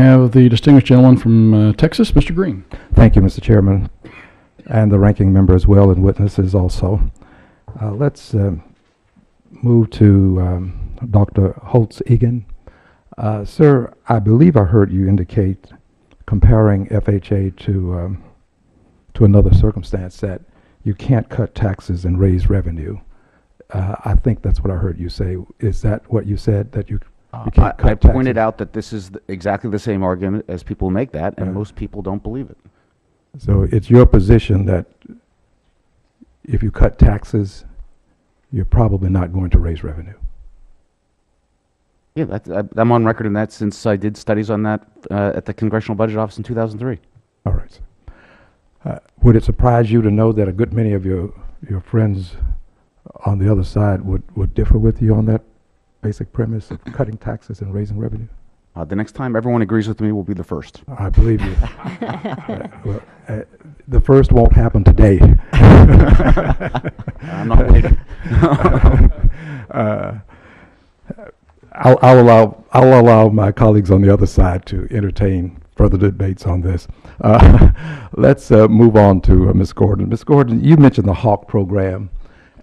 Have the distinguished gentleman from Texas, Mr. Green. Thank you, Mr. Chairman, and the ranking member as well, and witnesses also. Let's move to Dr. Holtz-Egan. Sir, I believe I heard you indicate comparing FHA to another circumstance that you can't cut taxes and raise revenue. I think that's what I heard you say. Is that what you said, that you can't cut I taxes? pointed out that this is exactly the same argument as people make that, and most people don't believe it. So it's your position that if you cut taxes, you're probably not going to raise revenue. Yeah, I'm on record in that since I did studies on that at the Congressional Budget Office in 2003. All right, sir. Would it surprise you to know that a good many of your friends on the other side would differ with you on that basic premise of cutting taxes and raising revenue? The next time everyone agrees with me will be the first. I believe you. The first won't happen today. I'm not waiting. I'll allow my colleagues on the other side to entertain further debates on this. Let's move on to Ms. Gordon. Ms. Gordon, you mentioned the HAWK program,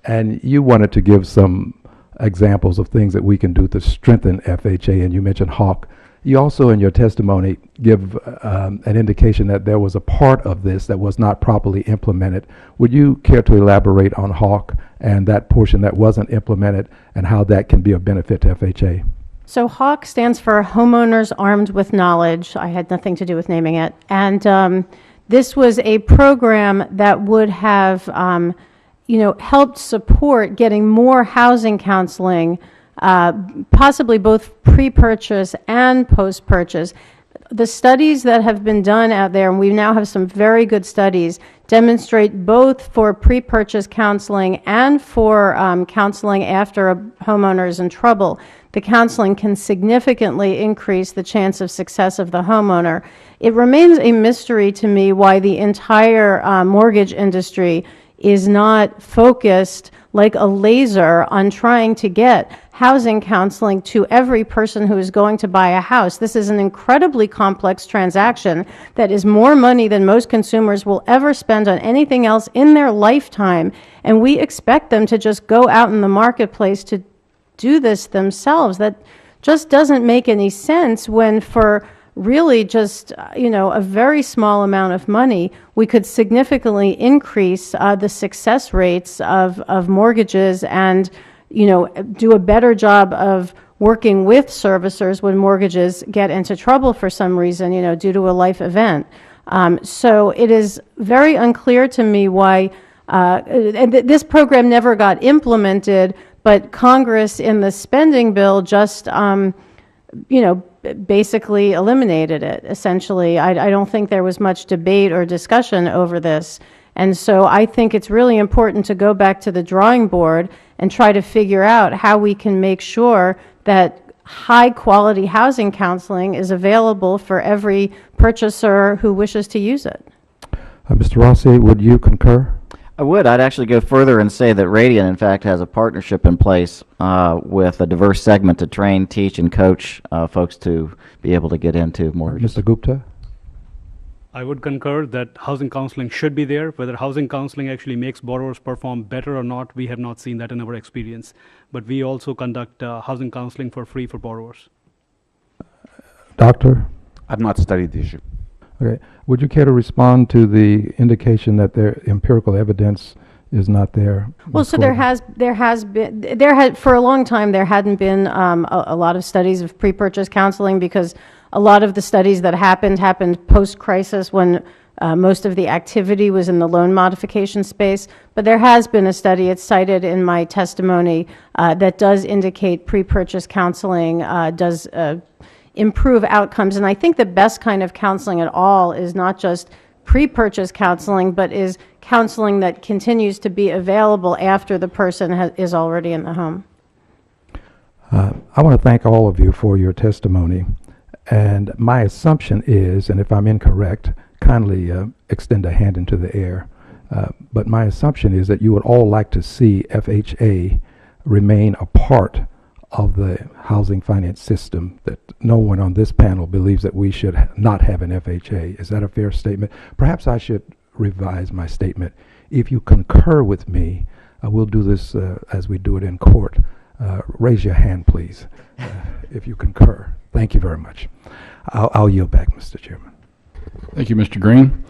and you wanted to give some examples of things that we can do to strengthen FHA, and you mentioned HAWK. You also, in your testimony, give an indication that there was a part of this that was not properly implemented. Would you care to elaborate on HAWK and that portion that wasn't implemented and how that can be of benefit to FHA? So HAWK stands for Homeowners Armed with Knowledge. I had nothing to do with naming it. And this was a program that would have helped support getting more housing counseling, possibly both pre-purchase and post-purchase. The studies that have been done out there, and we now have some very good studies, demonstrate both for pre-purchase counseling and for counseling after a homeowner is in trouble, the counseling can significantly increase the chance of success of the homeowner. It remains a mystery to me why the entire mortgage industry is not focused like a laser on trying to get housing counseling to every person who is going to buy a house. This is an incredibly complex transaction that is more money than most consumers will ever spend on anything else in their lifetime, and we expect them to just go out in the marketplace to do this themselves. That just doesn't make any sense when for really just, a very small amount of money, we could significantly increase the success rates of mortgages and, do a better job of working with servicers when mortgages get into trouble for some reason, due to a life event. So it is very unclear to me why this program never got implemented, but Congress in the spending bill just, basically eliminated it, essentially. I don't think there was much debate or discussion over this. And so I think it's really important to go back to the drawing board and try to figure out how we can make sure that high-quality housing counseling is available for every purchaser who wishes to use it. Mr. Rossi, would you concur? I would. I'd actually go further and say that Radiant, in fact, has a partnership in place with a diverse segment to train, teach, and coach folks to be able to get into mortgages. Mr. Gupta? I would concur that housing counseling should be there. Whether housing counseling actually makes borrowers perform better or not, we have not seen that in our experience. But we also conduct housing counseling for free for borrowers. Doctor? I've not studied the issue. Okay. Would you care to respond to the indication that their empirical evidence is not there? Well, so there has been for a long time there hadn't been a lot of studies of pre-purchase counseling because a lot of the studies that happened post-crisis when most of the activity was in the loan modification space. But there has been a study, it's cited in my testimony, that does indicate pre-purchase counseling does improve outcomes. And I think the best kind of counseling at all is not just pre-purchase counseling, but is counseling that continues to be available after the person is already in the home. I want to thank all of you for your testimony. And my assumption is, and if I'm incorrect, kindly extend a hand into the air. But my assumption is that you would all like to see FHA remain a part of the housing finance system that no one on this panel believes that we should not have an FHA. Is that a fair statement? Perhaps I should revise my statement. If you concur with me, we'll do this as we do it in court. Raise your hand, please, if you concur. Thank you very much. I'll yield back, Mr. Chairman. Thank you, Mr. Green.